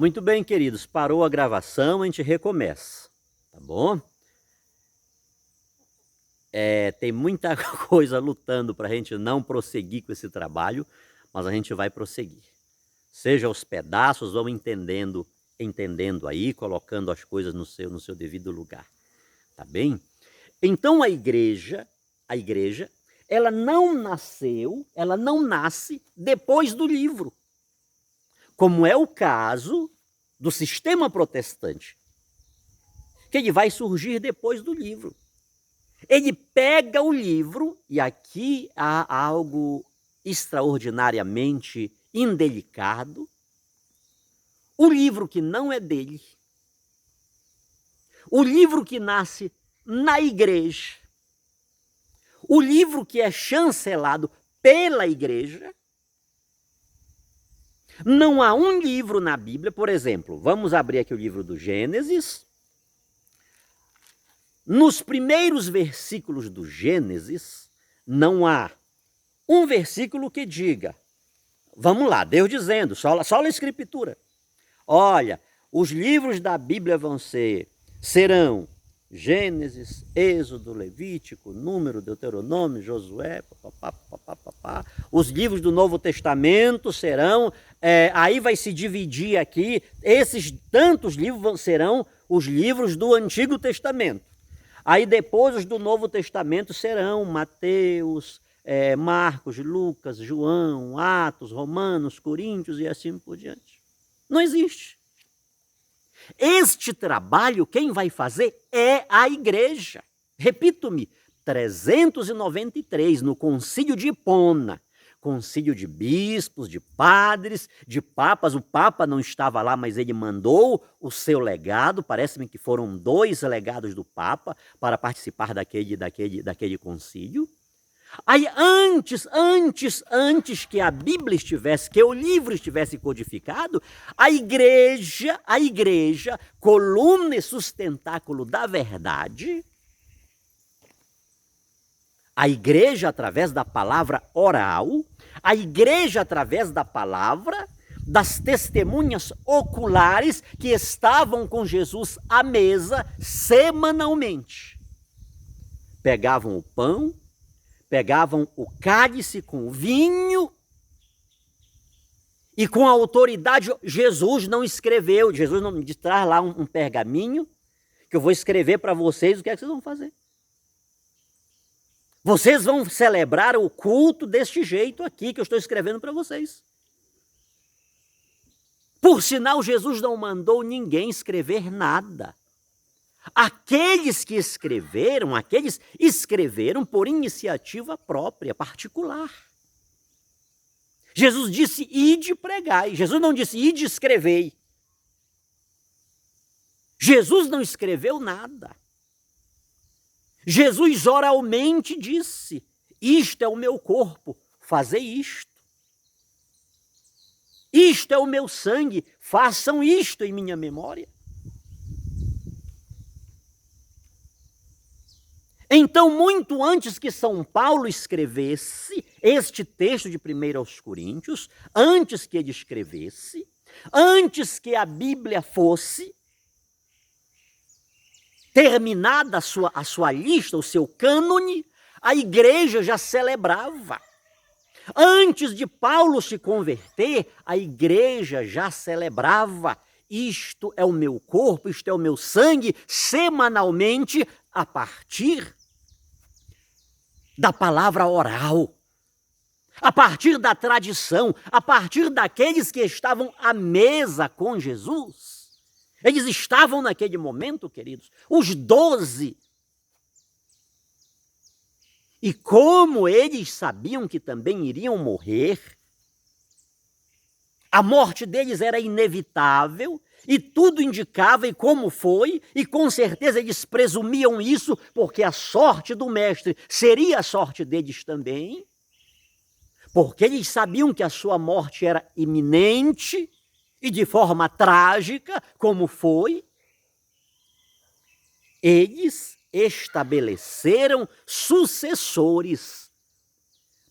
Muito bem, queridos, parou a gravação, a gente recomeça, tá bom? Tem muita coisa lutando para a gente não prosseguir com esse trabalho, mas a gente vai prosseguir. Seja os pedaços, vamos entendendo aí, colocando as coisas no seu devido lugar, tá bem? Então a igreja, ela não nasce depois do livro, como é o caso do sistema protestante, que ele vai surgir depois do livro. Ele pega o livro, e aqui há algo extraordinariamente indelicado, o livro que não é dele, o livro que nasce na igreja, o livro que é chancelado pela igreja. Não há um livro na Bíblia, por exemplo, vamos abrir aqui o livro do Gênesis. Nos primeiros versículos do Gênesis, não há um versículo que diga, vamos lá, Deus dizendo, só a Escritura, olha, os livros da Bíblia serão Gênesis, Êxodo, Levítico, Número, Deuteronômio, Josué, papapá. Os livros do Novo Testamento serão, aí vai se dividir aqui, esses tantos livros serão os livros do Antigo Testamento. Aí depois os do Novo Testamento serão Mateus, Marcos, Lucas, João, Atos, Romanos, Coríntios e assim por diante. Não existe. Este trabalho quem vai fazer é a igreja. Repito-me, 393 no Concílio de Hipona, concílio de bispos, de padres, de papas. O papa não estava lá, mas ele mandou o seu legado. Parece-me que foram 2 legados do papa para participar daquele concílio. Aí antes que a Bíblia estivesse, que o livro estivesse codificado, a igreja, coluna e sustentáculo da verdade, a igreja através da palavra oral, a igreja através da palavra, das testemunhas oculares que estavam com Jesus à mesa semanalmente. Pegavam o pão, pegavam o cálice com o vinho, e com a autoridade, Jesus não escreveu, Jesus não me traz lá um pergaminho, que eu vou escrever para vocês o que é que vocês vão fazer. Vocês vão celebrar o culto deste jeito aqui que eu estou escrevendo para vocês. Por sinal, Jesus não mandou ninguém escrever nada. Aqueles escreveram por iniciativa própria, particular. Jesus disse, ide pregai. Jesus não disse, ide escrevei. Jesus não escreveu nada. Jesus oralmente disse, isto é o meu corpo, fazei isto. Isto é o meu sangue, façam isto em minha memória. Então, muito antes que São Paulo escrevesse este texto de 1 aos Coríntios, antes que ele escrevesse, antes que a Bíblia fosse terminada a sua lista, o seu cânone, a igreja já celebrava. Antes de Paulo se converter, a igreja já celebrava. Isto é o meu corpo, isto é o meu sangue, semanalmente, a partir da palavra oral, a partir da tradição, a partir daqueles que estavam à mesa com Jesus. Eles estavam naquele momento, queridos, os 12. E como eles sabiam que também iriam morrer, a morte deles era inevitável, e tudo indicava, e como foi, e com certeza eles presumiam isso, porque a sorte do mestre seria a sorte deles também, porque eles sabiam que a sua morte era iminente, e de forma trágica, como foi, eles estabeleceram sucessores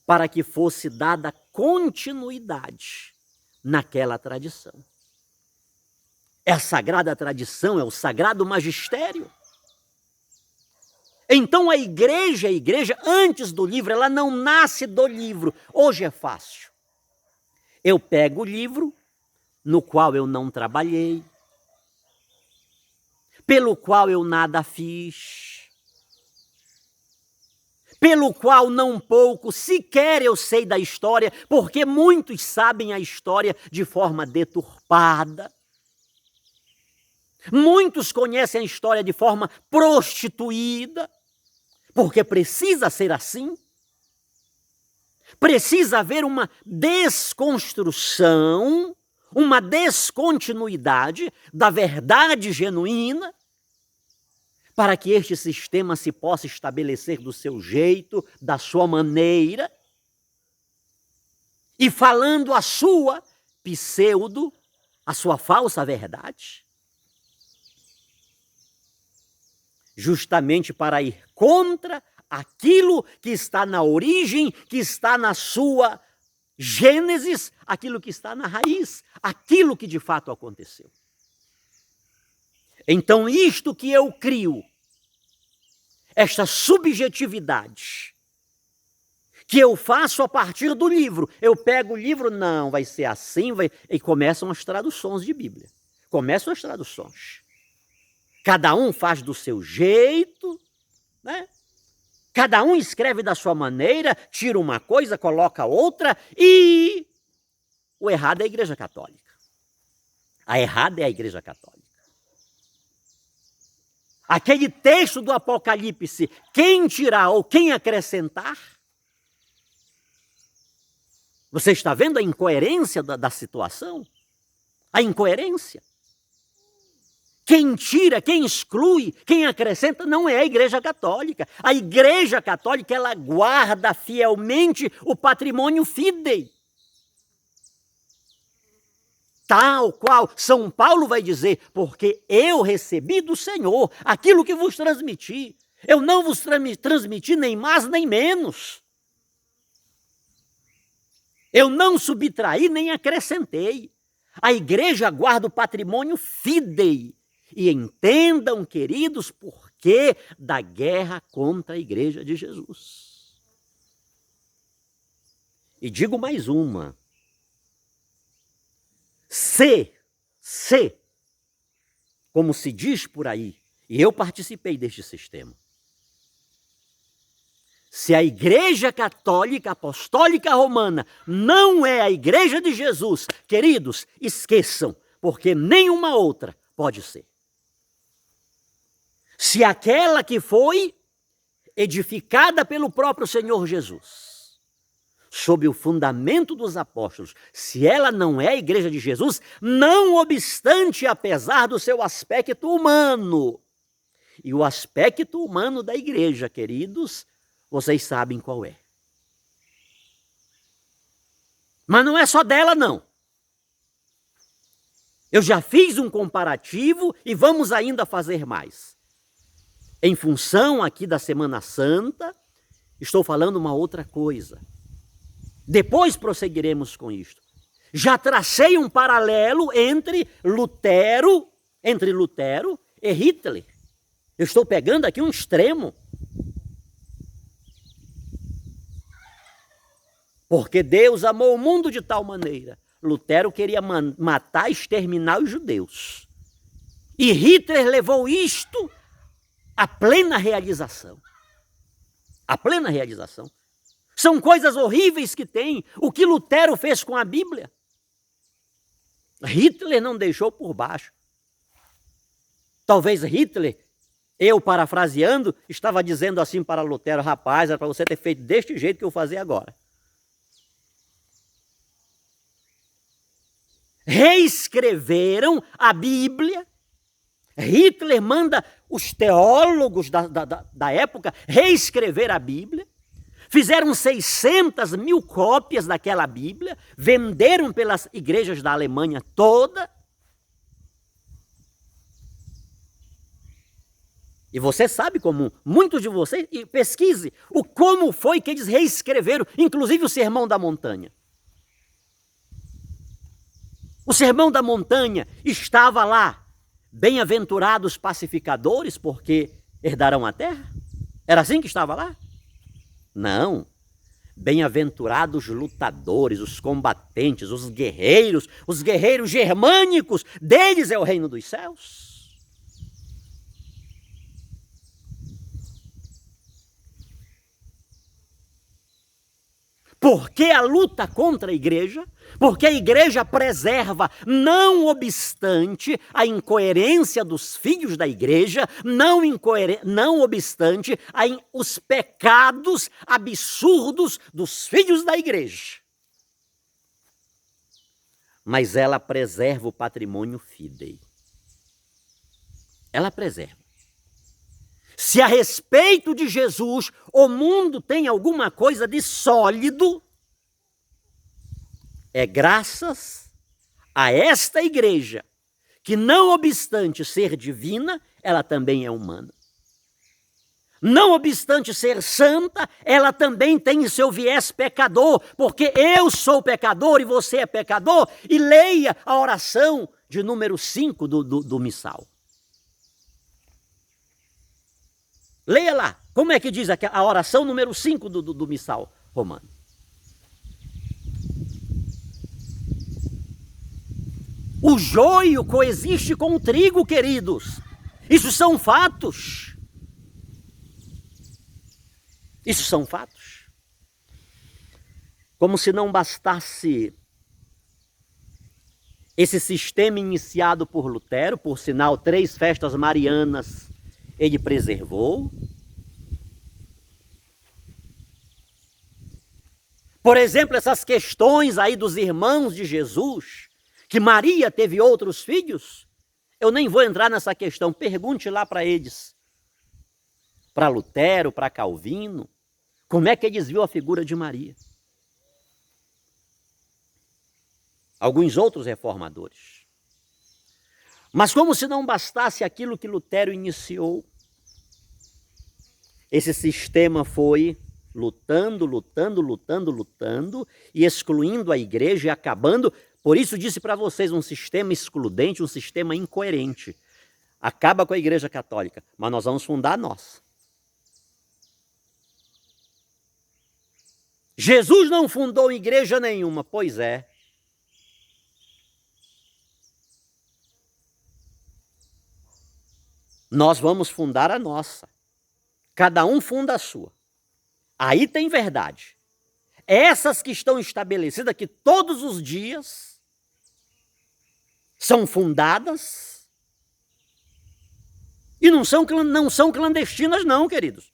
para que fosse dada continuidade naquela tradição. É a sagrada tradição, é o sagrado magistério. Então a igreja, antes do livro, ela não nasce do livro. Hoje é fácil. Eu pego o livro, no qual eu não trabalhei, pelo qual eu nada fiz, pelo qual não pouco sequer eu sei da história, porque muitos sabem a história de forma deturpada. Muitos conhecem a história de forma prostituída, porque precisa ser assim. Precisa haver uma desconstrução, uma descontinuidade da verdade genuína, para que este sistema se possa estabelecer do seu jeito, da sua maneira, e falando a sua pseudo, a sua falsa verdade. Justamente para ir contra aquilo que está na origem, que está na sua gênesis, aquilo que está na raiz, aquilo que de fato aconteceu. Então, isto que eu crio, esta subjetividade, que eu faço a partir do livro, eu pego o livro, não, vai ser assim, e começam as traduções de Bíblia. Começam as traduções. Cada um faz do seu jeito, né? Cada um escreve da sua maneira, tira uma coisa, coloca outra, e o errado é a Igreja Católica. A errada é a Igreja Católica. Aquele texto do Apocalipse, quem tirar ou quem acrescentar, você está vendo a incoerência da situação? A incoerência. Quem tira, quem exclui, quem acrescenta não é a Igreja Católica. A Igreja Católica, ela guarda fielmente o patrimônio fidei. Tal qual São Paulo vai dizer, porque eu recebi do Senhor aquilo que vos transmiti. Eu não vos transmiti nem mais nem menos. Eu não subtraí nem acrescentei. A igreja guarda o patrimônio fidei. E entendam, queridos, por que da guerra contra a Igreja de Jesus. E digo mais uma. Se, como se diz por aí, e eu participei deste sistema, se a Igreja Católica Apostólica Romana não é a Igreja de Jesus, queridos, esqueçam, porque nenhuma outra pode ser. Se aquela que foi edificada pelo próprio Senhor Jesus, sob o fundamento dos apóstolos, se ela não é a Igreja de Jesus, não obstante, apesar do seu aspecto humano, e o aspecto humano da igreja, queridos, vocês sabem qual é. Mas não é só dela, não. Eu já fiz um comparativo e vamos ainda fazer mais. Em função aqui da Semana Santa, estou falando uma outra coisa. Depois prosseguiremos com isto. Já tracei um paralelo entre Lutero e Hitler. Eu estou pegando aqui um extremo. Porque Deus amou o mundo de tal maneira. Lutero queria matar, exterminar os judeus. E Hitler levou isto à plena realização. A plena realização. São coisas horríveis que tem. O que Lutero fez com a Bíblia, Hitler não deixou por baixo. Talvez Hitler, eu parafraseando, estava dizendo assim para Lutero: rapaz, era para você ter feito deste jeito que eu vou fazer agora. Reescreveram a Bíblia. Hitler manda os teólogos da época reescrever a Bíblia. Fizeram 600 mil cópias daquela Bíblia, venderam pelas igrejas da Alemanha toda. E você sabe como, muitos de vocês, e pesquise, como foi que eles reescreveram, inclusive o Sermão da Montanha. O Sermão da Montanha estava lá. Bem-aventurados pacificadores, porque herdarão a terra? Era assim que estava lá? Não. Bem-aventurados lutadores, os combatentes, os guerreiros germânicos, deles é o reino dos céus. Por que a luta contra a igreja? Porque a igreja preserva, não obstante a incoerência dos filhos da igreja, não obstante os pecados absurdos dos filhos da igreja. Mas ela preserva o patrimônio fidei. Ela preserva. Se a respeito de Jesus o mundo tem alguma coisa de sólido, é graças a esta igreja, que não obstante ser divina, ela também é humana. Não obstante ser santa, ela também tem seu viés pecador, porque eu sou pecador e você é pecador, e leia a oração de número 5 do missal. Leia lá, como é que diz a oração número 5 do missal romano. O joio coexiste com o trigo, queridos. Isso são fatos. Isso são fatos. Como se não bastasse esse sistema iniciado por Lutero, por sinal, 3 festas marianas ele preservou. Por exemplo, essas questões aí dos irmãos de Jesus, que Maria teve outros filhos, eu nem vou entrar nessa questão, pergunte lá para eles, para Lutero, para Calvino, como é que eles viram a figura de Maria. Alguns outros reformadores. Mas como se não bastasse aquilo que Lutero iniciou, esse sistema foi lutando e excluindo a igreja e acabando. Por isso disse para vocês, um sistema excludente, um sistema incoerente. Acaba com a igreja católica, mas nós vamos fundar a nossa. Jesus não fundou igreja nenhuma, pois é. Nós vamos fundar a nossa. Cada um funda a sua. Aí tem verdade. Essas que estão estabelecidas, que todos os dias são fundadas, e não são clandestinas não, queridos.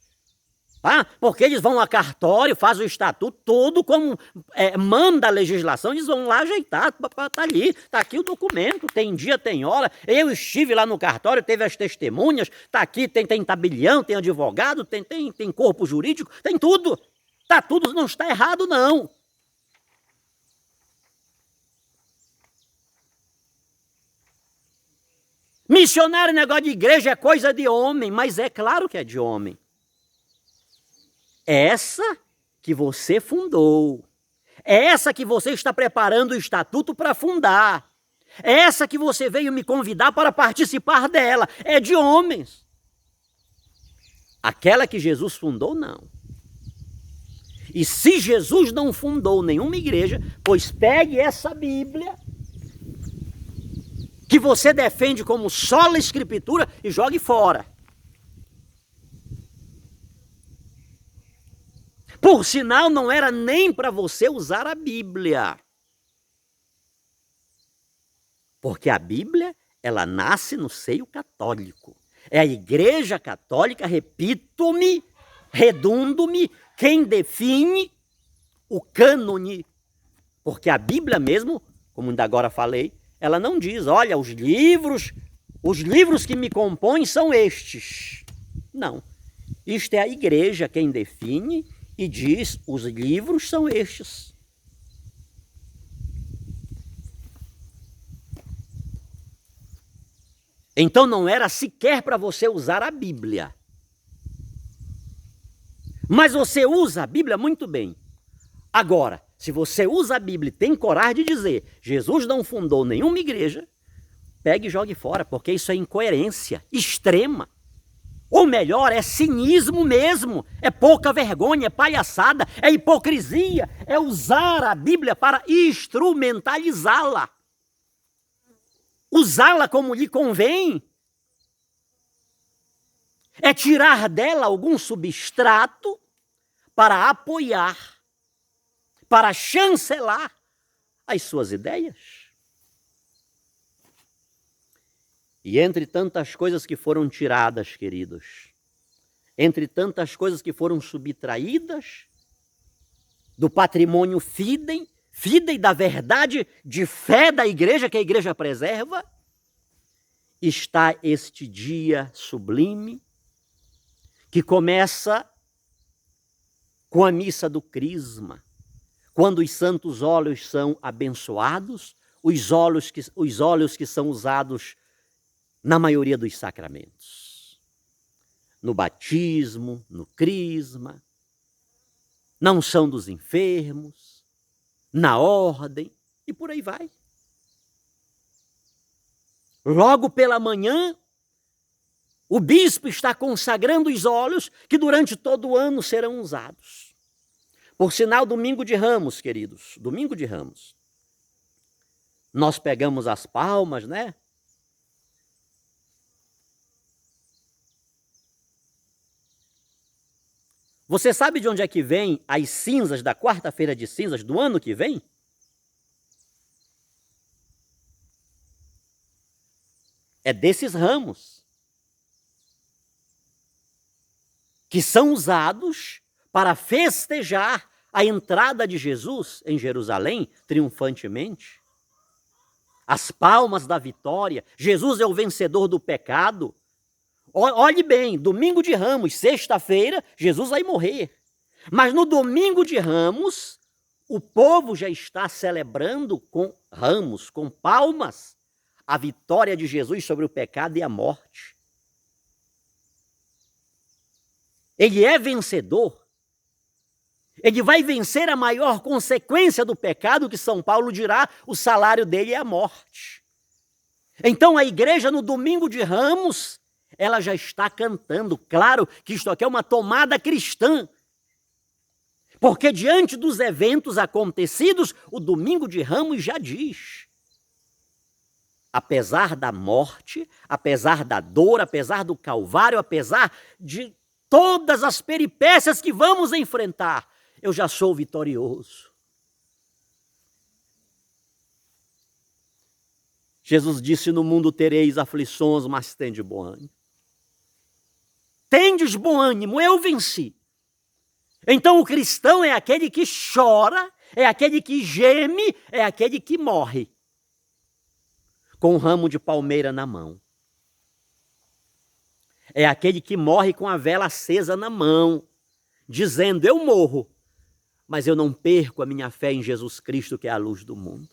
Tá? Porque eles vão a cartório, fazem o estatuto, todo como manda a legislação, eles vão lá ajeitar, tá ali, tá aqui o documento, tem dia, tem hora. Eu estive lá no cartório, teve as testemunhas, tá aqui, tem tabelião, tem advogado, tem corpo jurídico, tem tudo. Tá tudo, não está errado não. Missionário, negócio de igreja é coisa de homem, mas é claro que é de homem. Essa que você fundou. É essa que você está preparando o estatuto para fundar. É essa que você veio me convidar para participar dela. É de homens. Aquela que Jesus fundou, não. E se Jesus não fundou nenhuma igreja, pois pegue essa Bíblia que você defende como sola escritura e jogue fora. Por sinal, não era nem para você usar a Bíblia. Porque a Bíblia, ela nasce no seio católico. É a Igreja Católica, repito-me, redundo-me, quem define o cânone. Porque a Bíblia mesmo, como ainda agora falei, ela não diz, olha, os livros que me compõem são estes. Não. Isto é a Igreja quem define e diz, os livros são estes. Então não era sequer para você usar a Bíblia. Mas você usa a Bíblia muito bem. Agora, Se você usa a Bíblia e tem coragem de dizer Jesus não fundou nenhuma igreja, pegue e jogue fora, porque isso é incoerência extrema. Ou melhor, é cinismo mesmo, é pouca vergonha, é palhaçada, é hipocrisia, é usar a Bíblia para instrumentalizá-la. Usá-la como lhe convém. É tirar dela algum substrato para apoiar, para chancelar as suas ideias. E entre tantas coisas que foram tiradas, queridos, entre tantas coisas que foram subtraídas do patrimônio fidei da verdade de fé da igreja, que a igreja preserva, está este dia sublime, que começa com a missa do Crisma, quando os santos óleos são abençoados, os óleos que são usados na maioria dos sacramentos. No batismo, no Crisma, na unção dos enfermos, na ordem e por aí vai. Logo pela manhã, o bispo está consagrando os óleos que durante todo o ano serão usados. Por sinal, domingo de Ramos, queridos, domingo de Ramos. Nós pegamos as palmas, né? Você sabe de onde é que vem as cinzas da quarta-feira de cinzas do ano que vem? É desses ramos que são usados para festejar a entrada de Jesus em Jerusalém triunfantemente. As palmas da vitória. Jesus é o vencedor do pecado. Olhe bem, domingo de Ramos, sexta-feira, Jesus vai morrer. Mas no domingo de Ramos, o povo já está celebrando com ramos, com palmas, a vitória de Jesus sobre o pecado e a morte. Ele é vencedor. Ele vai vencer a maior consequência do pecado, que São Paulo dirá, o salário dele é a morte. Então a igreja no domingo de Ramos, ela já está cantando. Claro que isto aqui é uma tomada cristã. Porque diante dos eventos acontecidos, o domingo de Ramos já diz: apesar da morte, apesar da dor, apesar do calvário, apesar de todas as peripécias que vamos enfrentar, eu já sou vitorioso. Jesus disse: no mundo tereis aflições, mas tende bom ânimo. Tendes bom ânimo, eu venci. Então o cristão é aquele que chora, é aquele que geme, é aquele que morre com um ramo de palmeira na mão. É aquele que morre com a vela acesa na mão, dizendo: eu morro, mas eu não perco a minha fé em Jesus Cristo, que é a luz do mundo.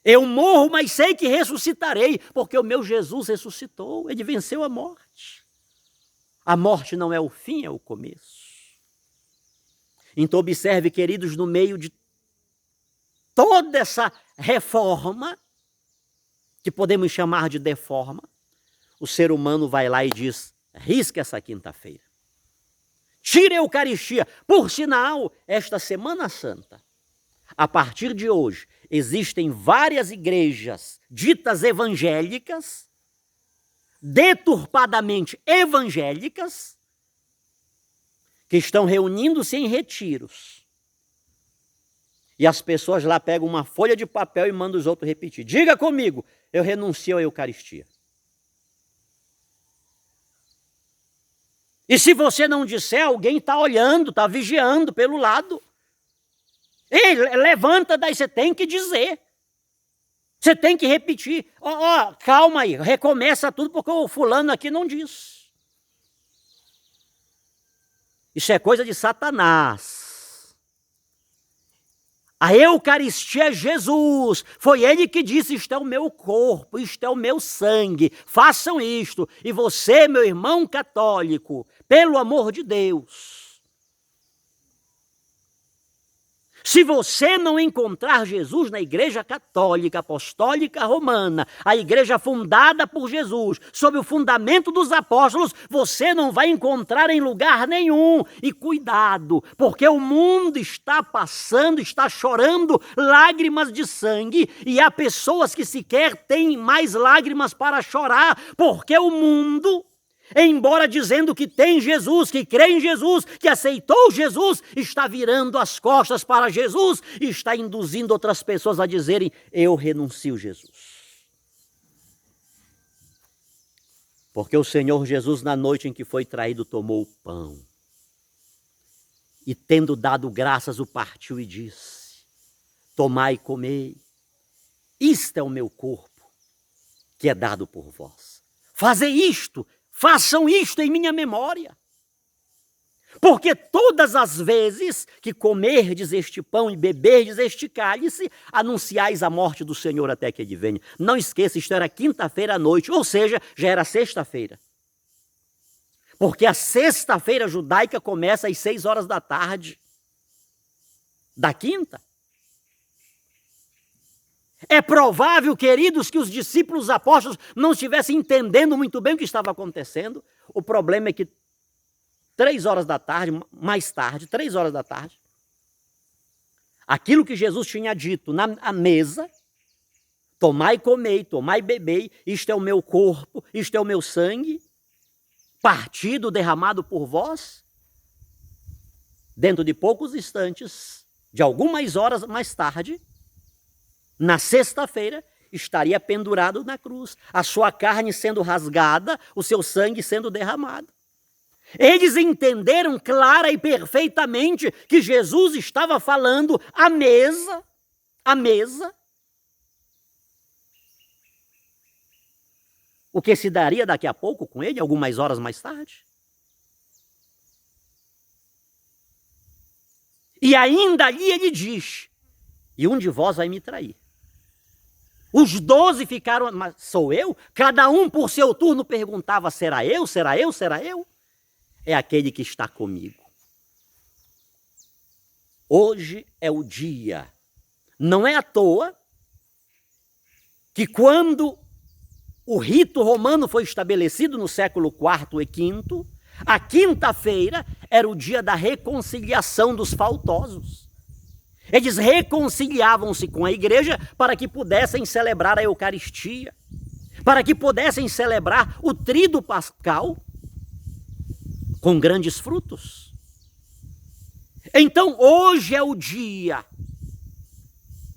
Eu morro, mas sei que ressuscitarei, porque o meu Jesus ressuscitou, ele venceu a morte. A morte não é o fim, é o começo. Então observe, queridos, no meio de toda essa reforma, que podemos chamar de deforma, o ser humano vai lá e diz: risca essa quinta-feira. Tire a Eucaristia. Por sinal, esta Semana Santa, a partir de hoje, existem várias igrejas ditas evangélicas, deturpadamente evangélicas, que estão reunindo-se em retiros. E as pessoas lá pegam uma folha de papel e mandam os outros repetir: diga comigo, eu renuncio à Eucaristia. E se você não disser, alguém está olhando, está vigiando pelo lado. Ei, levanta daí, você tem que dizer. Você tem que repetir. Calma aí, recomeça tudo, porque o fulano aqui não diz. Isso é coisa de Satanás. A Eucaristia é Jesus. Foi ele que disse: isto é o meu corpo, isto é o meu sangue. Façam isto. E você, meu irmão católico, pelo amor de Deus, Se você não encontrar Jesus na Igreja Católica Apostólica Romana, a igreja fundada por Jesus, sob o fundamento dos apóstolos, você não vai encontrar em lugar nenhum. E cuidado, porque o mundo está passando, está chorando lágrimas de sangue, e há pessoas que sequer têm mais lágrimas para chorar, porque o mundo, embora dizendo que tem Jesus, que crê em Jesus, que aceitou Jesus, está virando as costas para Jesus e está induzindo outras pessoas a dizerem: eu renuncio Jesus. Porque o Senhor Jesus, na noite em que foi traído, tomou o pão e, tendo dado graças, o partiu e disse: tomai e comei, isto é o meu corpo, que é dado por vós. Fazei isto, façam isto em minha memória. Porque todas as vezes que comerdes este pão e beberdes este cálice, anunciais a morte do Senhor até que ele venha. Não esqueça, isto era quinta-feira à noite, ou seja, já era sexta-feira. Porque a sexta-feira judaica começa às 6 horas da tarde da quinta. É provável, queridos, que os discípulos apóstolos não estivessem entendendo muito bem o que estava acontecendo. O problema é que 3 horas da tarde, mais tarde, 3 horas da tarde, aquilo que Jesus tinha dito na mesa: tomai e comei, tomai e bebei, isto é o meu corpo, isto é o meu sangue, partido, derramado por vós. Dentro de poucos instantes, de algumas horas mais tarde, na sexta-feira, estaria pendurado na cruz, a sua carne sendo rasgada, o seu sangue sendo derramado. Eles entenderam clara e perfeitamente que Jesus estava falando à mesa, o que se daria daqui a pouco com ele, algumas horas mais tarde. E ainda ali ele diz: e um de vós vai me trair. Os 12 ficaram: mas sou eu? Cada um por seu turno perguntava: será eu, será eu, será eu? É aquele que está comigo. Hoje é o dia. Não é à toa que quando o rito romano foi estabelecido no século IV e V, a quinta-feira era o dia da reconciliação dos faltosos. Eles reconciliavam-se com a igreja para que pudessem celebrar a Eucaristia, para que pudessem celebrar o tríduo pascal com grandes frutos. Então, hoje é o dia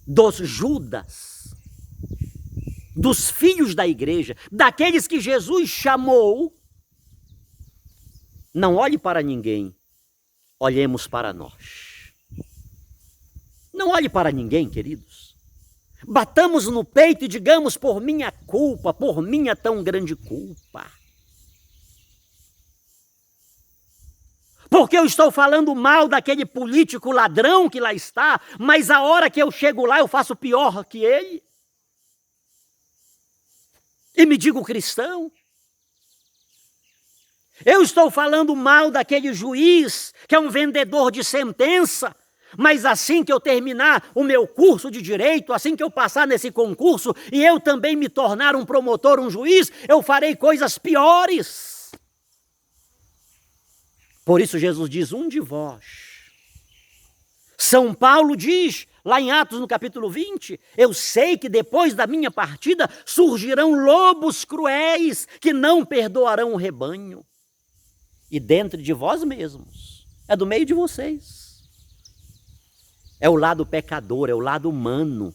dos Judas, dos filhos da igreja, daqueles que Jesus chamou. Não olhe para ninguém, olhemos para nós. Não olhe para ninguém, queridos. Batamos no peito e digamos: por minha culpa, por minha tão grande culpa. Porque eu estou falando mal daquele político ladrão que lá está, mas a hora que eu chego lá eu faço pior que ele. E me digo cristão. Eu estou falando mal daquele juiz que é um vendedor de sentença, mas assim que eu terminar o meu curso de direito, assim que eu passar nesse concurso e eu também me tornar um promotor, um juiz, eu farei coisas piores. Por isso Jesus diz: um de vós. São Paulo diz, lá em Atos no capítulo 20, eu sei que depois da minha partida surgirão lobos cruéis que não perdoarão o rebanho. E dentro de vós mesmos, é do meio de vocês. É o lado pecador, é o lado humano.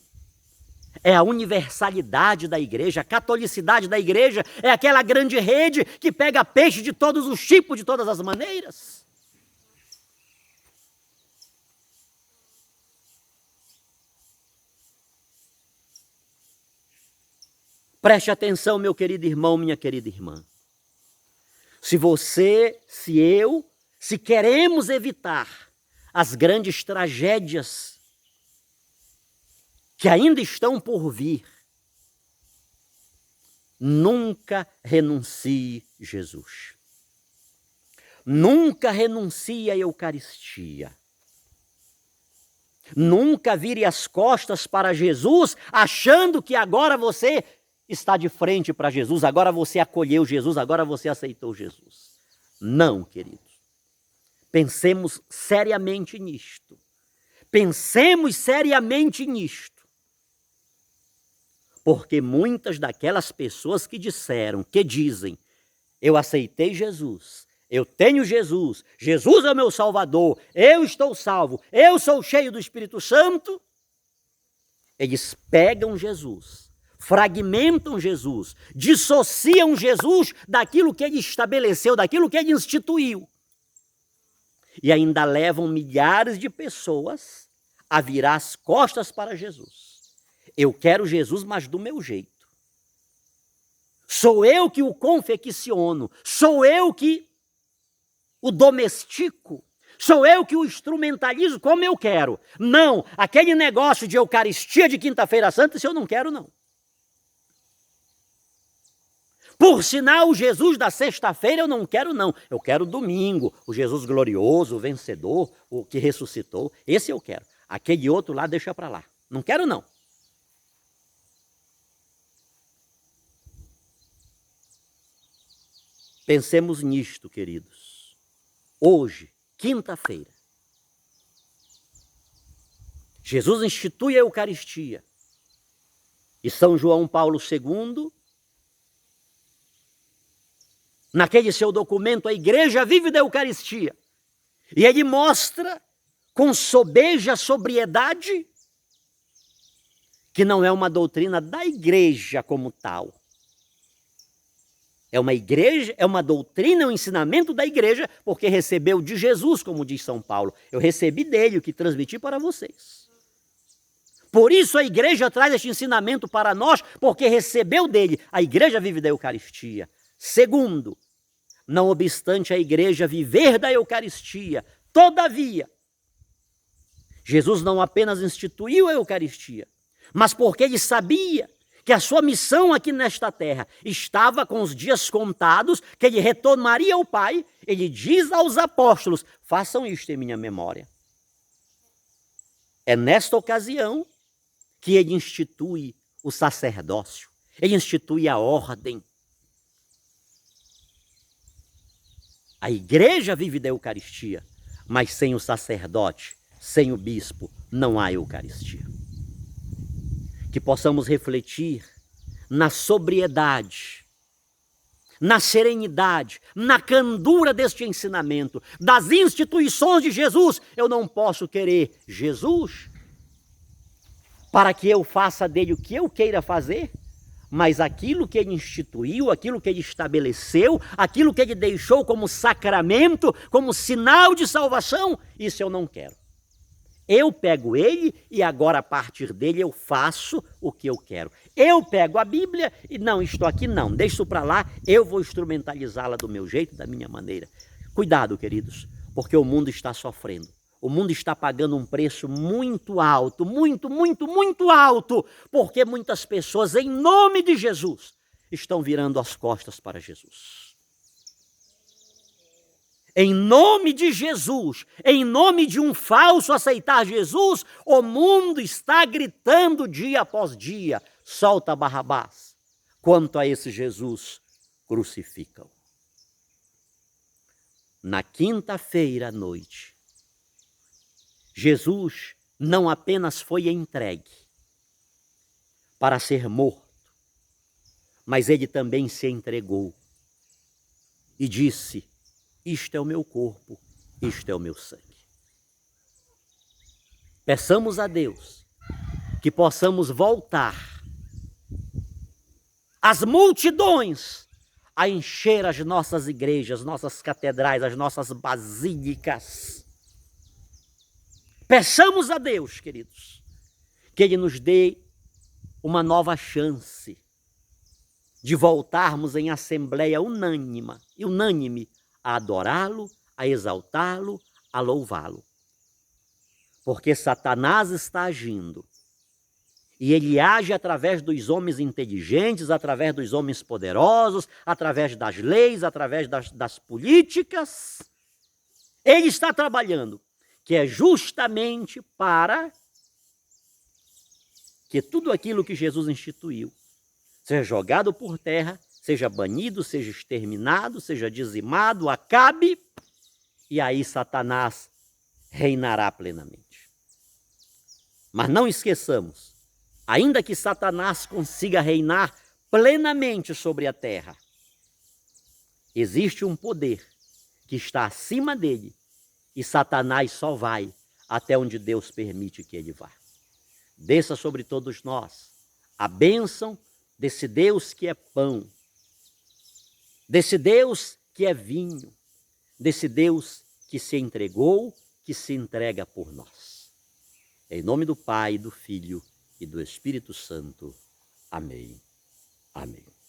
É a universalidade da igreja, a catolicidade da igreja, é aquela grande rede que pega peixe de todos os tipos, de todas as maneiras. Preste atenção, meu querido irmão, minha querida irmã. Se você, se eu, se queremos evitar as grandes tragédias que ainda estão por vir, nunca renuncie Jesus. Nunca renuncie à Eucaristia. Nunca vire as costas para Jesus, achando que agora você está de frente para Jesus, agora você acolheu Jesus, agora você aceitou Jesus. Não, queridos. Pensemos seriamente nisto. Pensemos seriamente nisto. Porque muitas daquelas pessoas que dizem, eu aceitei Jesus, eu tenho Jesus, Jesus é o meu Salvador, eu estou salvo, eu sou cheio do Espírito Santo, eles pegam Jesus, fragmentam Jesus, dissociam Jesus daquilo que ele estabeleceu, daquilo que ele instituiu. E ainda levam milhares de pessoas a virar as costas para Jesus. Eu quero Jesus, mas do meu jeito. Sou eu que o confecciono, sou eu que o domestico, sou eu que o instrumentalizo como eu quero. Não, aquele negócio de Eucaristia de Quinta-feira Santa, isso eu não quero, não. Por sinal, o Jesus da sexta-feira eu não quero, não. Eu quero domingo, o Jesus glorioso, o vencedor, o que ressuscitou. Esse eu quero. Aquele outro lá, deixa para lá. Não quero, não. Pensemos nisto, queridos. Hoje, quinta-feira, Jesus institui a Eucaristia. E São João Paulo II, naquele seu documento, a Igreja vive da Eucaristia. E ele mostra, com sobeja sobriedade, que não é uma doutrina da Igreja como tal. É uma igreja, é uma doutrina, um ensinamento da Igreja, porque recebeu de Jesus, como diz São Paulo. Eu recebi dele o que transmiti para vocês. Por isso a Igreja traz este ensinamento para nós, porque recebeu dele. A Igreja vive da Eucaristia. Segundo, não obstante a Igreja viver da Eucaristia, todavia, Jesus não apenas instituiu a Eucaristia, mas porque ele sabia que a sua missão aqui nesta terra estava com os dias contados, que ele retornaria ao Pai, ele diz aos apóstolos, façam isto em minha memória. É nesta ocasião que ele institui o sacerdócio, ele institui a ordem. A Igreja vive da Eucaristia, mas sem o sacerdote, sem o bispo, não há Eucaristia. Que possamos refletir na sobriedade, na serenidade, na candura deste ensinamento, das instituições de Jesus. Eu não posso querer Jesus para que eu faça dele o que eu queira fazer, mas aquilo que ele instituiu, aquilo que ele estabeleceu, aquilo que ele deixou como sacramento, como sinal de salvação, isso eu não quero. Eu pego ele e agora a partir dele eu faço o que eu quero. Eu pego a Bíblia e não, isto aqui não, deixa isso para lá, eu vou instrumentalizá-la do meu jeito, da minha maneira. Cuidado, queridos, porque o mundo está sofrendo. O mundo está pagando um preço muito alto, muito, muito, muito alto, porque muitas pessoas, em nome de Jesus, estão virando as costas para Jesus. Em nome de Jesus, em nome de um falso aceitar Jesus, o mundo está gritando dia após dia, solta Barrabás. Quanto a esse Jesus, crucificam. Na quinta-feira à noite, Jesus não apenas foi entregue para ser morto, mas ele também se entregou e disse, isto é o meu corpo, isto é o meu sangue. Peçamos a Deus que possamos voltar as multidões a encher as nossas igrejas, nossas catedrais, as nossas basílicas. Peçamos a Deus, queridos, que Ele nos dê uma nova chance de voltarmos em assembleia unânime a adorá-lo, a exaltá-lo, a louvá-lo. Porque Satanás está agindo. E ele age através dos homens inteligentes, através dos homens poderosos, através das leis, através das políticas. Ele está trabalhando, que é justamente para que tudo aquilo que Jesus instituiu seja jogado por terra, seja banido, seja exterminado, seja dizimado, acabe, e aí Satanás reinará plenamente. Mas não esqueçamos, ainda que Satanás consiga reinar plenamente sobre a terra, existe um poder que está acima dele, e Satanás só vai até onde Deus permite que ele vá. Desça sobre todos nós a bênção desse Deus que é pão, desse Deus que é vinho, desse Deus que se entregou, que se entrega por nós. Em nome do Pai, do Filho e do Espírito Santo. Amém. Amém.